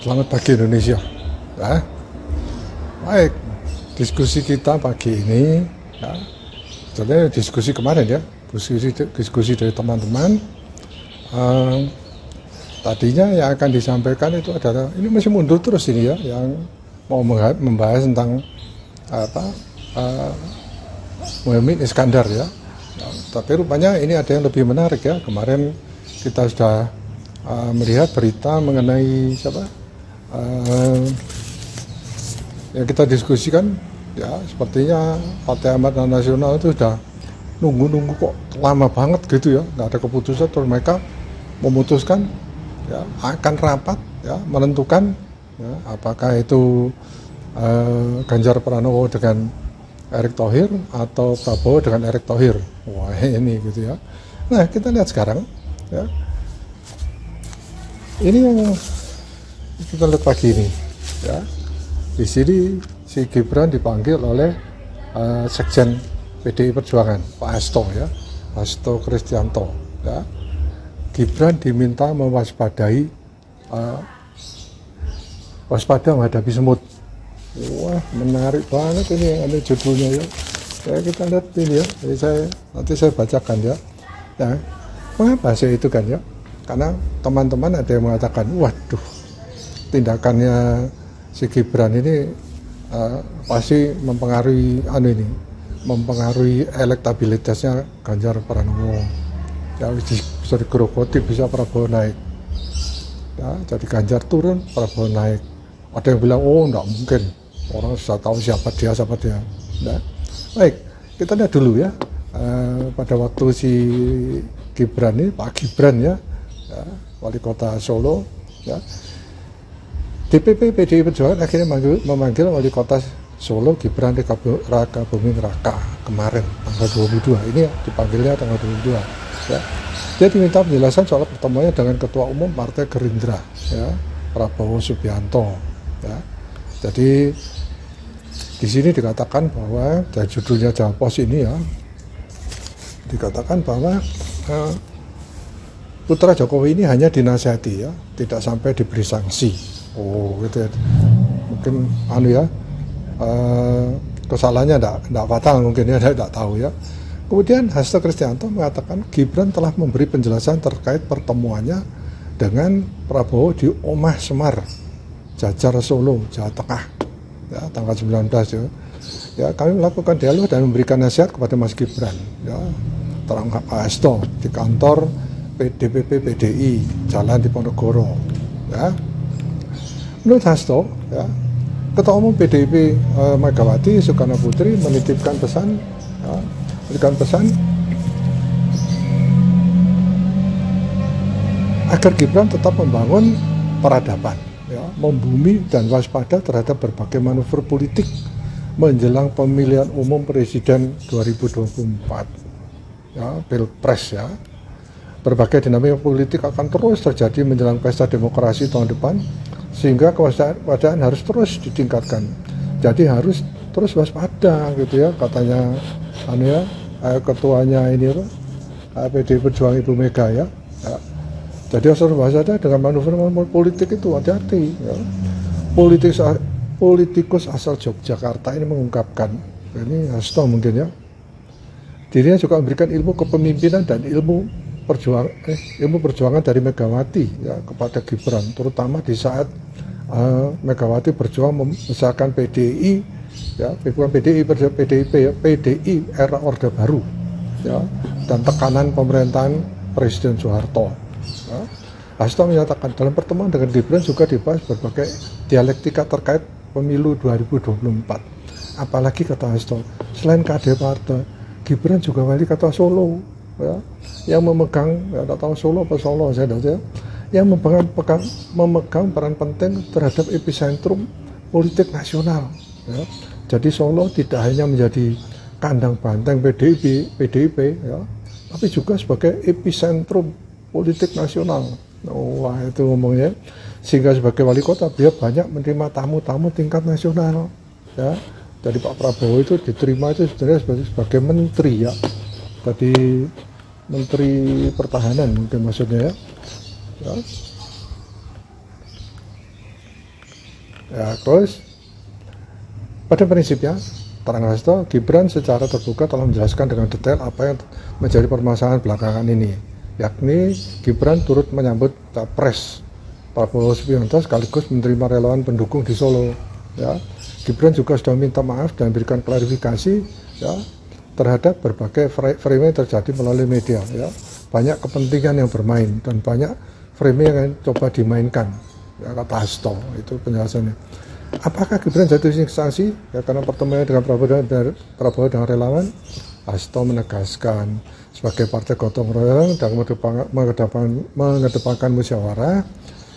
Selamat pagi Indonesia. Ya. Baik, diskusi kita pagi ini, ya, sebenarnya diskusi kemarin ya, diskusi dari teman-teman. Tadinya yang akan disampaikan itu adalah ini masih mundur terus ini ya, yang mau membahas tentang Muhammad Iskandar ya. Tapi rupanya ini ada yang lebih menarik ya. Kemarin kita sudah melihat berita mengenai siapa? Yang kita diskusikan ya, sepertinya Partai Amanat Nasional itu sudah nunggu kok lama banget gitu ya, nggak ada keputusan. Terus mereka memutuskan ya akan rapat ya, menentukan ya, apakah itu Ganjar Pranowo dengan Erick Thohir atau Prabowo dengan Erick Thohir. Wah ini gitu ya. Nah kita lihat sekarang ya, ini yang kita lihat pagi ini ya. Di sini si Gibran dipanggil oleh Sekjen PDI Perjuangan Pak Hasto ya, Hasto Kristianto ya. Gibran diminta mewaspadai waspada menghadapi semut. Wah menarik banget ini yang ada judulnya ya. Ya kita lihat ini ya. Jadi nanti saya bacakan ya. Nah, mengapa saya itu kan ya? Karena teman-teman ada yang mengatakan, waduh, tindakannya si Gibran ini pasti mempengaruhi elektabilitasnya Ganjar Pranowo. Ya bisa digerogoti, bisa Prabowo naik. Ya, jadi Ganjar turun, Prabowo naik. Ada yang bilang, oh enggak mungkin, orang sudah tahu siapa dia. Nah, baik, kita lihat dulu ya. Pada waktu si Gibran ini, Pak Gibran ya, wali kota Solo ya, DPP PDI Perjuangan akhirnya memanggil wali kota Solo Gibran Raka Buming Raka kemarin tanggal 22. Ini ya, dipanggilnya tanggal 22 ya. Dia diminta penjelasan soal pertemuannya dengan Ketua Umum Partai Gerindra ya, Prabowo Subianto ya. Jadi di sini dikatakan bahwa dari judulnya Jawa Pos ini ya, dikatakan bahwa putra Jokowi ini hanya dinasihati ya, tidak sampai diberi sanksi. Oh gitu ya. Mungkin kesalahannya tidak fatal mungkin ya, tidak tahu ya. Kemudian Hasto Kristianto mengatakan Gibran telah memberi penjelasan terkait pertemuannya dengan Prabowo di Omah Semar, Jajar Solo, Jawa Tengah ya, tanggal 19 ya. Ya, kami melakukan dialog dan memberikan nasihat kepada Mas Gibran ya, terang Pak Hasto di kantor DPP PDI Jalan Diponegoro ya. Menurut Hasto ya, Ketua Umum PDIP Megawati Soekarno Putri menitipkan pesan ya, agar Gibran tetap membangun peradaban ya, membumi dan waspada terhadap berbagai manuver politik menjelang pemilihan umum presiden 2024 ya, Pilpres ya. Berbagai dinamika politik akan terus terjadi menjelang pesta demokrasi tahun depan, sehingga kewaspadaan harus terus ditingkatkan. Jadi harus terus waspada gitu ya, katanya ketuanya ini PDI Perjuangan Ibu Mega ya. Jadi harus waspada dengan manuver politik itu, hati-hati ya. Politikus asal Yogyakarta ini mengungkapkan, ini Hasto mungkin ya, dirinya juga memberikan ilmu kepemimpinan dan ilmu perjuangan dari Megawati ya kepada Gibran, terutama di saat Megawati berjuang membesarkan PDI ya, bukan PDIP ya, PDI era Orde Baru ya, dan tekanan pemerintahan Presiden Soeharto ya. Hasto menyatakan dalam pertemuan dengan Gibran juga dibahas berbagai dialektika terkait pemilu 2024. Apalagi kata Hasto, selain kader partai, Gibran juga wali kota Solo ya, yang memegang, ya tak tahu Solo apa Solo saya tahu ya, yang memegang peran penting terhadap epicentrum politik nasional ya. Jadi Solo tidak hanya menjadi kandang banteng PDIP ya, tapi juga sebagai epicentrum politik nasional. Wah itu ngomongnya, sehingga sebagai wali kota dia banyak menerima tamu-tamu tingkat nasional ya. Jadi Pak Prabowo itu diterima itu sebenarnya sebagai menteri ya, tadi Menteri Pertahanan mungkin maksudnya ya. Ya, terus pada prinsipnya terang Hasto, Gibran secara terbuka telah menjelaskan dengan detail apa yang menjadi permasalahan belakangan ini, yakni Gibran turut menyambut Capres Prabowo Subianto sekaligus menerima relawan pendukung di Solo. Ya, Gibran juga sudah minta maaf dan berikan klarifikasi ya terhadap berbagai frame yang terjadi melalui media. Ya, banyak kepentingan yang bermain dan banyak frame yang coba dimainkan. Ya, kata Hasto, itu penjelasannya. Apakah Gibran jatuh sanksi ya karena pertemuan dengan Prabowo dengan relawan? Hasto menegaskan sebagai partai gotong royong dan mengedepankan musyawarah,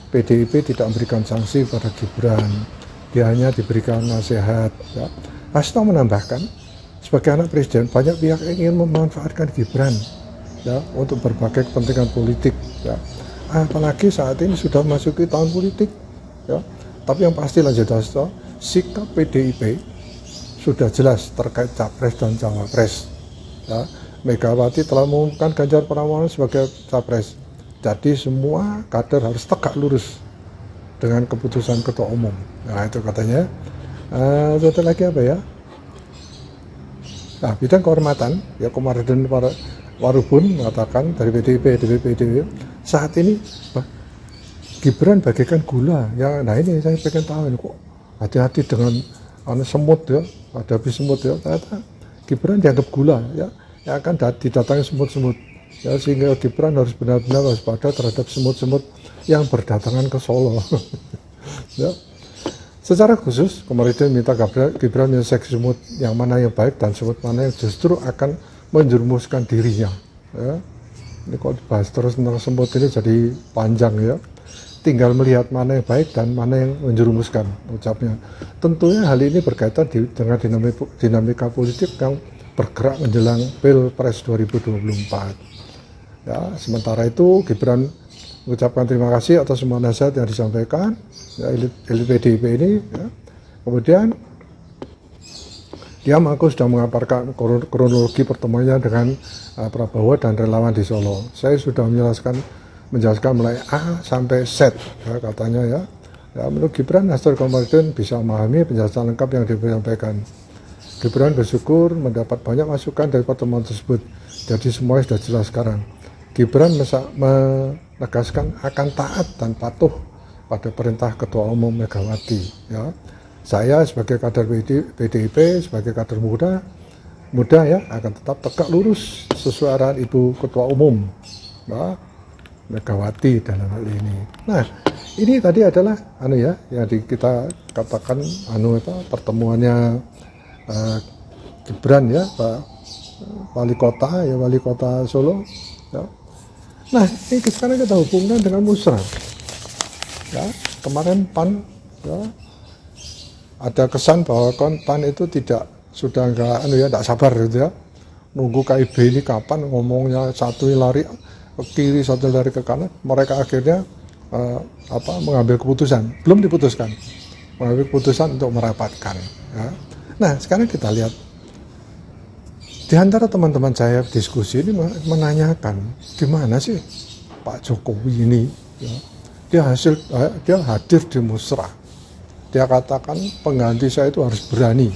PDIP tidak memberikan sanksi pada Gibran, dia hanya diberikan nasihat. Ya. Hasto menambahkan sebagai anak presiden banyak pihak ingin memanfaatkan Gibran ya untuk berbagai kepentingan politik. Ya. Apalagi saat ini sudah memasuki tahun politik. Ya. Tapi yang pasti lanjut Hasto, sikap PDIP sudah jelas terkait Capres dan Cawapres. Ya, Megawati telah mengumumkan Ganjar Pranowo sebagai Capres. Jadi semua kader harus tegak lurus dengan keputusan Ketua Umum. Nah itu katanya. Satu lagi apa ya? Nah bidang kehormatan, ya kemarin Warubun mengatakan dari PDIP saat ini Gibran bagaikan gula ya. Nah ini saya pengen tahu ini kok hati-hati dengan semut ya, hadapi semut ya. Ternyata Gibran dianggap gula ya, yang akan didatangi semut-semut ya, sehingga Gibran harus benar-benar waspada terhadap semut-semut yang berdatangan ke Solo. Ya. Secara khusus kemarin minta Gibran menyeleksi semut yang mana yang baik dan semut mana yang justru akan menjerumuskan dirinya. Ya. Ini kok dibahas terus tentang semut ini jadi panjang ya. Tinggal melihat mana yang baik dan mana yang menjerumuskan, ucapnya. Tentunya hal ini berkaitan dengan dinamika politik yang bergerak menjelang Pilpres 2024. Ya, sementara itu Gibran mengucapkan terima kasih atas semua nasihat yang disampaikan ya, elit PDIP ini. Ya. Kemudian dia mengaku sudah mengaparkan kronologi pertemuannya dengan Prabowo dan relawan di Solo. Saya sudah menjelaskan mulai A sampai Z ya, katanya ya. Ya menurut Gibran, Hasto kemarin bisa memahami penjelasan lengkap yang disampaikan. Gibran bersyukur mendapat banyak masukan dari pertemuan tersebut. Jadi semuanya sudah jelas sekarang. Gibran menegaskan akan taat dan patuh pada perintah Ketua Umum Megawati. Ya. Saya sebagai kader PDIP, sebagai kader muda ya akan tetap tegak lurus sesuai arahan Ibu Ketua Umum. Ya. Megawati dalam hal ini. Nah, ini tadi adalah yang kita katakan pertemuannya Gibran ya, Pak Wali Kota Solo. Ya. Nah, ini sekarang kita hubungkan dengan Musra. Ya, kemarin PAN ya, ada kesan bahwa PAN itu sudah enggak sabar gitu ya. Nunggu KIB ini kapan ngomongnya satu lari ke kiri, satu lari ke kanan, mereka akhirnya mengambil keputusan, belum diputuskan, mengambil keputusan untuk merapatkan. Ya. Nah, sekarang kita lihat di antara teman-teman saya diskusi ini menanyakan gimana sih Pak Jokowi ini, ya, dia hadir di musrah, dia katakan pengganti saya itu harus berani,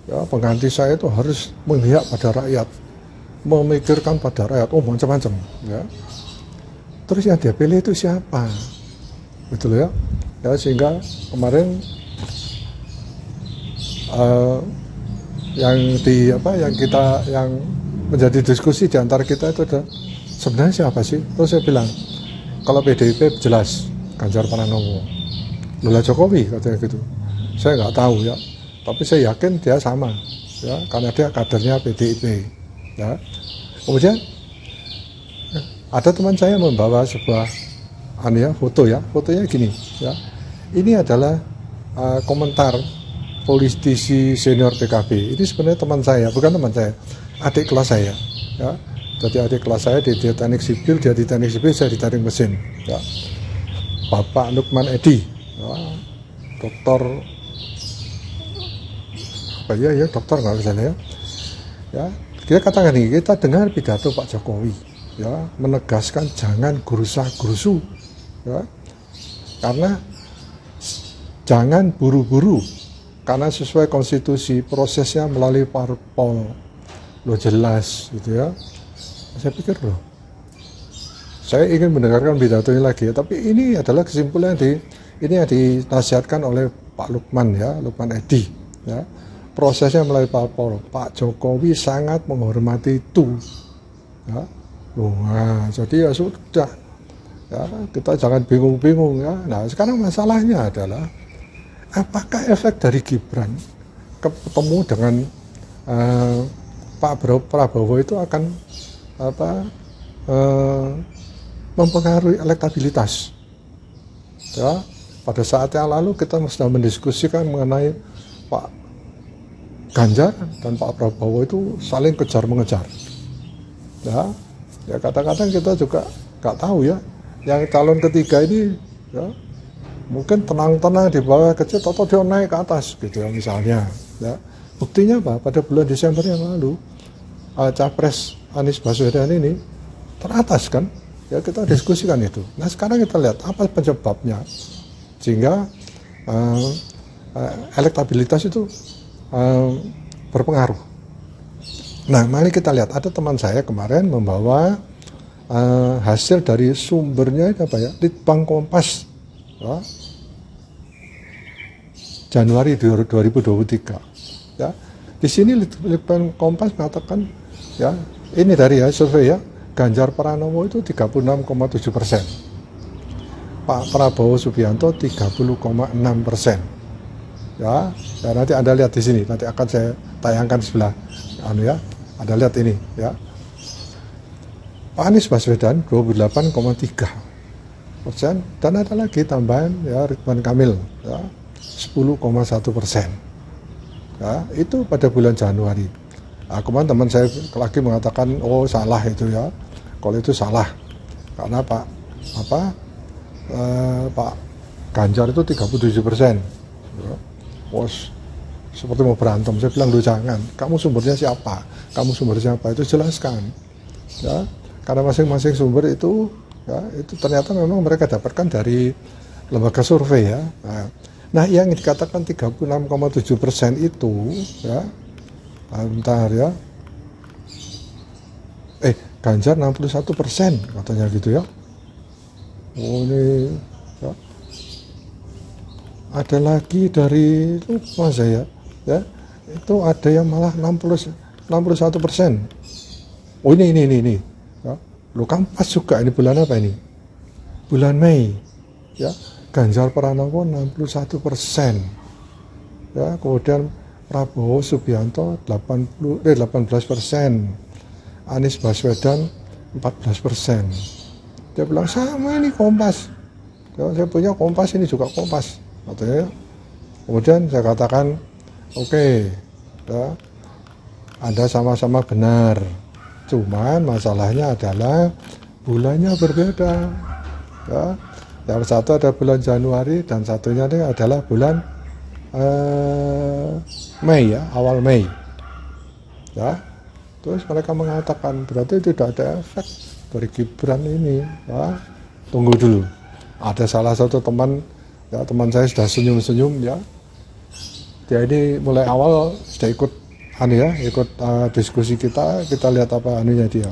ya, pengganti saya itu harus memihak pada rakyat, memikirkan pada rakyat, macam-macam ya. Terus yang dia pilih itu siapa, betul ya, sehingga kemarin yang menjadi diskusi di antara kita itu adalah sebenarnya siapa sih. Terus saya bilang kalau PDIP jelas Ganjar Pranowo, Lula Jokowi katanya gitu. Saya nggak tahu ya, tapi saya yakin dia sama ya, karena dia kadernya PDIP. Ya. Kemudian ada teman saya membawa sebuah foto ya, fotonya gini ya. Ini adalah komentar politisi senior PKB. Ini sebenarnya teman saya, bukan teman saya, adik kelas saya. Ya. Jadi adik kelas saya di teknik sipil, dia di teknik sipil, saya di teknik mesin. Ya. Bapak Lukman Edi, ya. Dokter, dokter nggak bisa ya. Ya. Kita katakan ini, kita dengar pidato Pak Jokowi, ya, menegaskan jangan gerusa-gerusu, ya, karena jangan buru-buru, karena sesuai konstitusi prosesnya melalui parpol. Lo jelas gitu ya. Saya pikir saya ingin mendengarkan pidato ini lagi ya, tapi ini adalah kesimpulan ini yang dinasihatkan oleh Pak Lukman ya, Lukman Edi ya. Prosesnya melalui parpol. Pak Jokowi sangat menghormati itu ya. Nah, jadi ya sudah ya, kita jangan bingung-bingung ya. Nah, sekarang masalahnya adalah apakah efek dari Gibran ketemu dengan Pak Prabowo itu akan mempengaruhi elektabilitas ya. Pada saat yang lalu kita sudah mendiskusikan mengenai Pak Ganjar dan Pak Prabowo itu saling kejar-mengejar ya kadang-kadang kita juga nggak tahu ya, yang calon ketiga ini ya mungkin tenang-tenang di bawah kecil atau dia naik ke atas gitu ya misalnya ya. Buktinya apa? Pada bulan Desember yang lalu Capres Anies Baswedan ini teratas kan ya, kita diskusikan itu. Nah sekarang kita lihat apa penyebabnya sehingga elektabilitas itu berpengaruh. Nah mari kita lihat, ada teman saya kemarin membawa hasil dari sumbernya apa ya, Litbang Kompas ya, Januari 2023 ya. Di sini Litbang Kompas mengatakan ya, ini dari survei ya, Ganjar Pranowo itu 36,7%, Pak Prabowo Subianto 30,6%. Ya, nanti Anda lihat di sini, nanti akan saya tayangkan sebelah ya. Anda lihat ini ya. Pak Anies Baswedan 28,3%, dan ada lagi tambahan ya, Ridwan Kamil ya 10,1%. Ya, itu pada bulan Januari. Nah, kemarin teman saya lagi mengatakan salah itu ya. Kalau itu salah karena Pak Ganjar itu 37%. Ya. Seperti mau berantem. Saya bilang jangan. Kamu sumbernya siapa? Itu jelaskan. Ya, karena masing-masing sumber itu ya, itu ternyata memang mereka dapatkan dari lembaga survei ya. Nah, yang dikatakan 36,7% itu ya, bentar ya. Ganjar 61% katanya gitu ya. Ini ya. Ada lagi dari lupa saya ya. Itu ada yang malah 61%. Ini ya. Kompas juga, ini bulan apa ini? Bulan Mei ya. Ganjar Pranowo 61%. Ya, kemudian Prabowo Subianto 18%. Anies Baswedan 14%. Dia bilang sama ini Kompas. Ya, saya punya Kompas, ini juga Kompas. Katanya. Kemudian saya katakan oke, ya, Anda sama-sama benar. Cuman masalahnya adalah bulannya berbeda. Ya. Yang satu ada bulan Januari dan satunya ini adalah bulan Mei ya, awal Mei. Ya. Terus mereka mengatakan berarti tidak ada efek dari Gibran ini. Ya. Tunggu dulu. Ada salah satu teman saya sudah senyum-senyum ya. Dia ini mulai awal sudah ikut diskusi kita lihat apa anunya dia.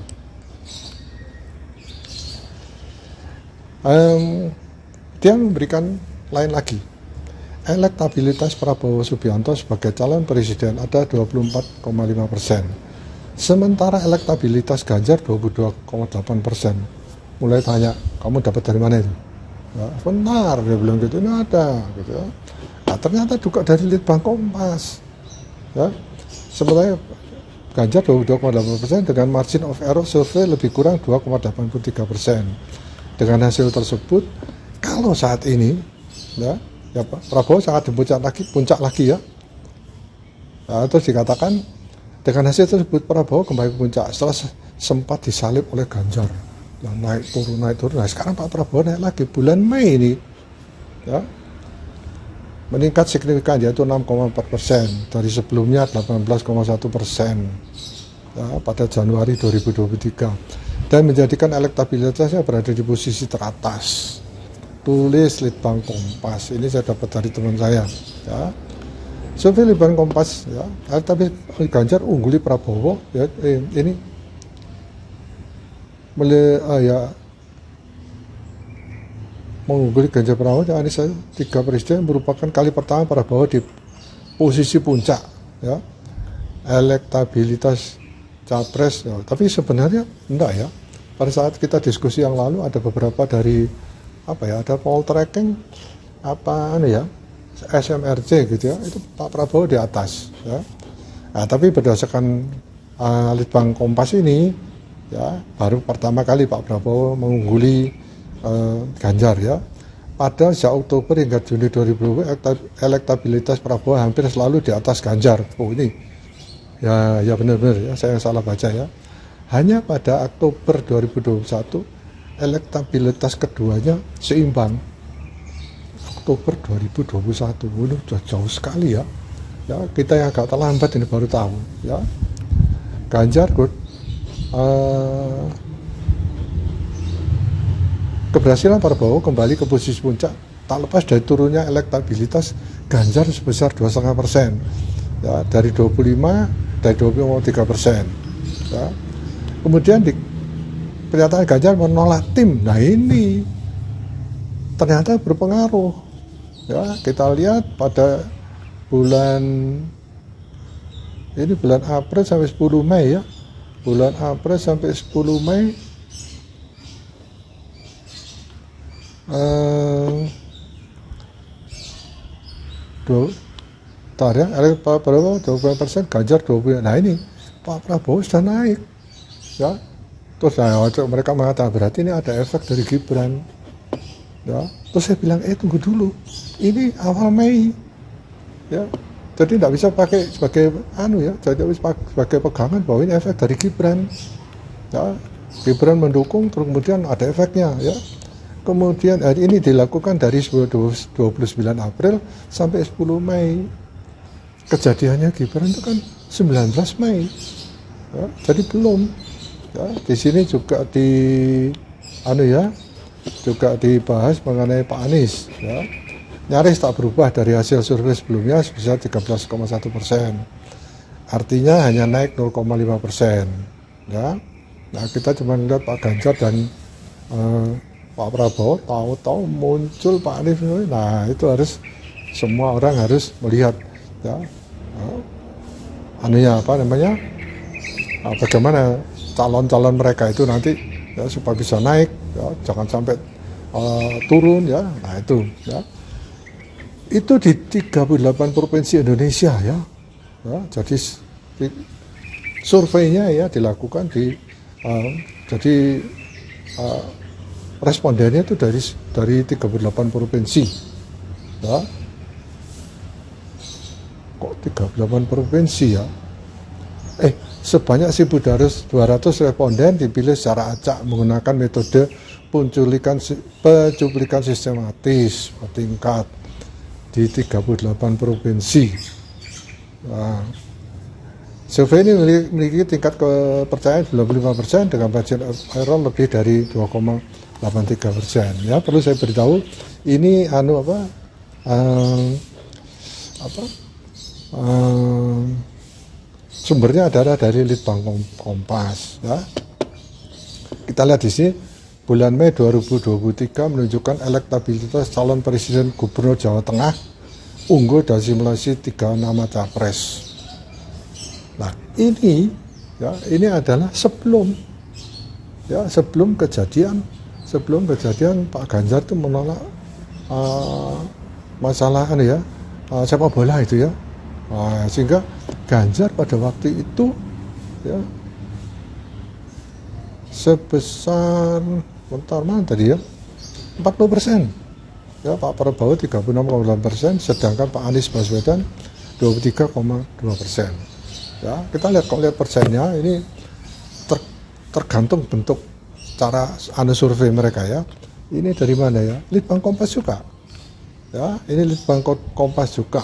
Dia memberikan lain lagi. Elektabilitas Prabowo Subianto sebagai calon presiden ada 24,5%. Sementara elektabilitas Ganjar 22,8%. Mulai tanya, kamu dapat dari mana itu? Ya, benar, dia bilang gitu, ini ada gitu ya. Nah, ternyata juga dari Litbang Kompas. Ya. Sementara Ganjar 22,8% dengan margin of error survei lebih kurang 2,83%. Dengan hasil tersebut, kalau saat ini ya Prabowo sangat di puncak lagi ya. Nah, terus dikatakan dengan hasil tersebut Prabowo kembali ke puncak setelah sempat disalib oleh Ganjar. Ya, naik turun. Nah, sekarang Pak Prabowo naik lagi bulan Mei ini. Ya. Meningkat signifikan yaitu 6,4% dari sebelumnya 18,1% ya, pada Januari 2023 dan menjadikan elektabilitasnya berada di posisi teratas tulis Litbang Kompas, ini saya dapat dari teman saya ya. Survei Litbang Kompas ya, tapi Ganjar ungguli Prabowo ya, ini ya mengungguli Ganjar Pranowo dan Anies, 3 presiden merupakan kali pertama Prabowo di posisi puncak ya elektabilitas capres ya. Tapi sebenarnya enggak ya. Pada saat kita diskusi yang lalu ada beberapa dari ada poll tracking ya SMRC gitu ya, itu Pak Prabowo di atas ya. Nah, tapi berdasarkan Litbang Kompas ini ya, baru pertama kali Pak Prabowo mengungguli Ganjar ya. Pada sejak Oktober hingga Juni 2020 elektabilitas Prabowo hampir selalu di atas Ganjar. Oh ini ya benar-benar ya, saya salah baca ya. Hanya pada Oktober 2021 elektabilitas keduanya seimbang. Oktober 2021, ini sudah jauh sekali ya. Ya, kita yang agak terlambat ini baru tahu ya. Ganjar keberhasilan Prabowo kembali ke posisi puncak tak lepas dari turunnya elektabilitas Ganjar sebesar 2,5% ya, dari 20,3% ya. Kemudian di pernyataan Ganjar menolak tim, nah ini ternyata berpengaruh ya. Kita lihat pada bulan April sampai 10 Mei ya, bulan April sampai 10 Mei Pak Prabowo 20%, Ganjar 20%. Nah ini Pak Prabowo sudah naik ya. Terus mereka mengatakan berarti ini ada efek dari Gibran ya. Terus saya bilang tunggu dulu, ini awal Mei ya, jadi tidak bisa pakai sebagai jadi sebagai pegangan bahwa ini efek dari Gibran ya. Gibran mendukung, terus kemudian ada efeknya ya. Kemudian ini dilakukan dari 29 April sampai 10 Mei. Kejadiannya Gibran itu kan 19 Mei ya, jadi belum ya. Di sini juga juga dibahas mengenai Pak Anies ya, nyaris tak berubah dari hasil survei sebelumnya sebesar 13,1%, artinya hanya naik 0,5% ya. Nah kita cuma lihat Pak Ganjar dan Pak Prabowo, tahu-tahu muncul Pak Anies. Nah itu harus semua orang harus melihat ya, bagaimana calon-calon mereka itu nanti ya, supaya bisa naik ya, jangan sampai turun ya. Nah itu ya, itu di 38 provinsi Indonesia ya, jadi surveinya ya dilakukan jadi respondennya itu dari 38 provinsi ya. Kok 38 provinsi ya, sebanyak 1.200 responden dipilih secara acak menggunakan metode pencuplikan sistematis bertingkat di 38 provinsi. Nah, survei ini memiliki tingkat kepercayaan 95% dengan margin error lebih dari 2,83%. Ya, perlu saya beritahu ini sumbernya adalah dari Litbang Kompas ya. Kita lihat di sini bulan Mei 2023 menunjukkan elektabilitas calon presiden gubernur Jawa Tengah unggul dari simulasi 3 nama capres. Nah ini adalah sebelum kejadian Pak Ganjar itu menolak masalah sepak bola itu ya. Nah, sehingga Ganjar pada waktu itu ya sebesar 40% ya, Pak Prabowo 36,8%, sedangkan Pak Anies Baswedan 23,2% ya. Kita lihat persennya ini tergantung bentuk cara survei mereka ya. Ini dari mana ya? Litbang Kompas juga ya, ini Litbang Kompas juga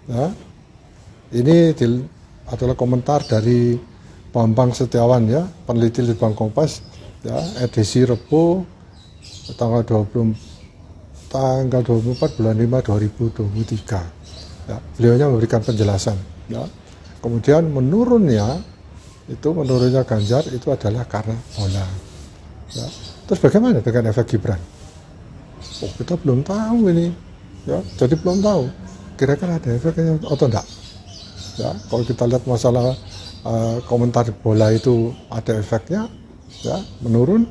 ya. Ini adalah komentar dari Bambang Setiawan ya, peneliti Litbang Kompas ya, edisi Rebo tanggal 24 tanggal 24 bulan 5 2023. Ya, beliaunya memberikan penjelasan. Ya. Kemudian menurunnya Ganjar itu adalah karena bola. Ya. Terus bagaimana dengan efek Gibran? Oh, kita belum tahu ini. Ya, jadi belum tahu. Kira-kira ada efeknya atau enggak? Ya, kalau kita lihat masalah komentar bola itu ada efeknya, ya, menurun,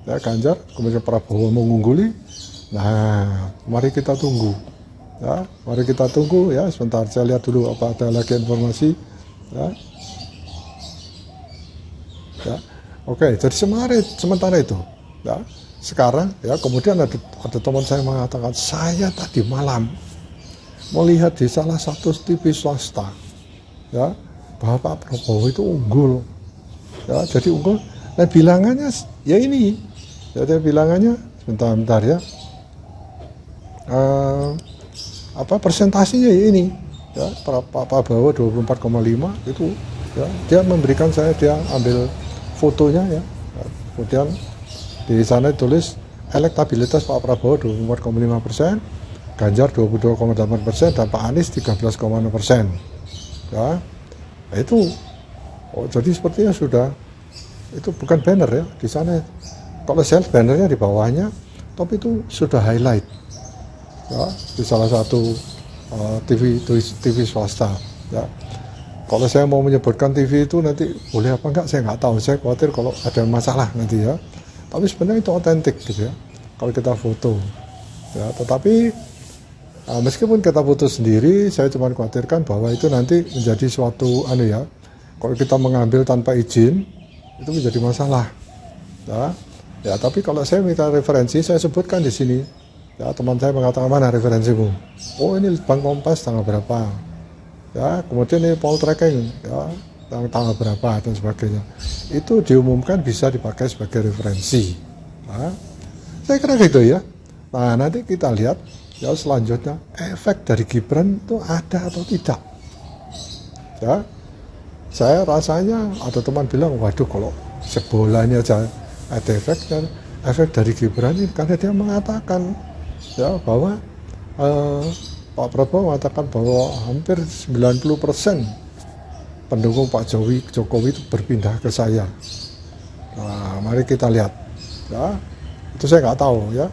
ya, Ganjar, kemudian Prabowo mengungguli. Nah, mari kita tunggu, ya, mari kita tunggu, ya. Sebentar saya lihat dulu apa ada lagi informasi, ya. Ya, oke, jadi sementara itu, ya, sekarang, ya, kemudian ada teman saya mengatakan, saya tadi malam melihat di salah satu TV swasta, ya, bahwa Pak Prabowo itu unggul, ya, jadi unggul, dan bilangannya ya ini, jadi bilangannya sebentar ya, persentasinya ya ini, ya, Pak Prabowo 24,5 itu, ya, dia memberikan dia ambil fotonya, ya, kemudian di sana ditulis elektabilitas Pak Prabowo 24,5%, Ganjar 22,8% dan Pak Anies 13,6%, ya. Nah, itu, oh, jadi sepertinya sudah, itu bukan banner, ya, di sana. Kalau saya bannernya di bawahnya, tapi itu sudah highlight, ya, di salah satu TV swasta, ya. Kalau saya mau menyebutkan TV itu nanti boleh apa enggak, saya nggak tahu. Saya khawatir kalau ada masalah nanti, ya. Tapi sebenarnya itu otentik gitu, ya. Kalau kita foto, ya. Tetapi meskipun kita foto sendiri, saya cuma khawatirkan bahwa itu nanti menjadi suatu ya, kalau kita mengambil tanpa izin itu menjadi masalah, ya. Ya, tapi kalau saya minta referensi, saya sebutkan di sini, ya. Teman saya mengatakan, mana referensimu? Oh, ini Bank Kompas tanggal berapa, ya. Kemudian ini poll tracking, ya, tanggal berapa dan sebagainya. Itu diumumkan bisa dipakai sebagai referensi, ya. Saya kira gitu, ya. Nah, nanti kita lihat, ya, selanjutnya efek dari Gibran itu ada atau tidak, ya. Saya rasanya ada teman bilang, waduh, kalau sebolanya aja ada efek dari Gibran ini, karena dia mengatakan, ya, bahwa Pak Prabowo mengatakan bahwa hampir 90% pendukung Pak Jokowi itu berpindah ke saya. Nah, mari kita lihat, ya. Itu saya nggak tahu, ya.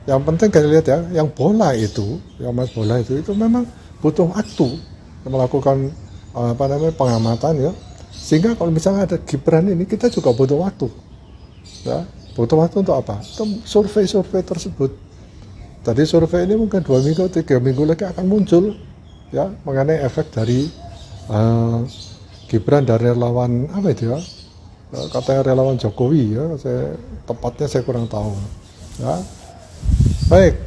Yang penting kita lihat, ya, yang bola itu memang butuh waktu melakukan pengamatan, ya. Sehingga kalau misalnya ada Gibran ini, kita juga butuh waktu, ya. Butuh waktu untuk apa? Untuk survei tersebut. Tadi survei ini mungkin 2 minggu, 3 minggu lagi akan muncul, ya, mengenai efek dari Gibran dan relawan apa itu, ya, katanya relawan Jokowi, ya. Tepatnya saya kurang tahu, ya. Baik,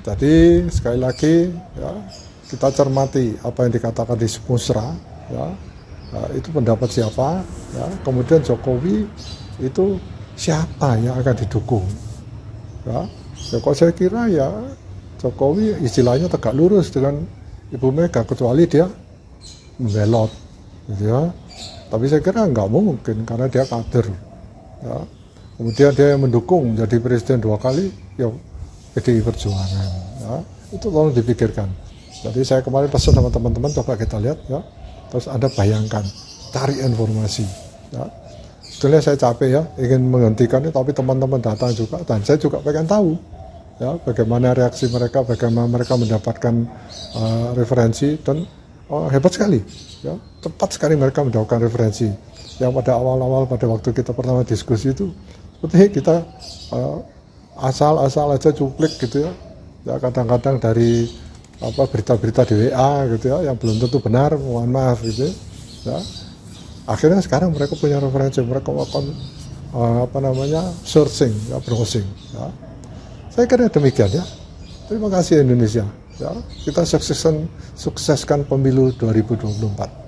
jadi sekali lagi, ya, kita cermati apa yang dikatakan di Musra, ya. Itu pendapat siapa, ya. Kemudian Jokowi itu siapa yang akan didukung, ya. Ya, kok saya kira, ya, Jokowi istilahnya tegak lurus dengan Ibu Mega, kecuali dia membelot, gitu, ya. Tapi saya kira nggak mungkin karena dia kader, ya. Kemudian dia yang mendukung menjadi presiden 2 kali, ya, PDI Perjuangan, ya. Itu tolong dipikirkan. Jadi saya kemarin pesan sama teman-teman, coba kita lihat, ya. Terus Anda bayangkan, cari informasi, ya. Sebetulnya saya capek, ya, ingin menghentikan itu, tapi teman-teman datang juga, dan saya juga pengen tahu, ya, bagaimana reaksi mereka, bagaimana mereka mendapatkan referensi, dan hebat sekali, ya, cepat sekali mereka mendapatkan referensi. Yang pada awal-awal, pada waktu kita pertama diskusi itu, seperti kita asal aja cuplik gitu, ya. Ya, kadang-kadang dari berita-berita di WA gitu, ya, yang belum tentu benar, mohon maaf gitu, ya. Akhirnya sekarang mereka punya referensi, mereka melakukan searching, ya, browsing, ya. Saya kira demikian, ya. Terima kasih Indonesia, ya. Kita sukseskan pemilu 2024.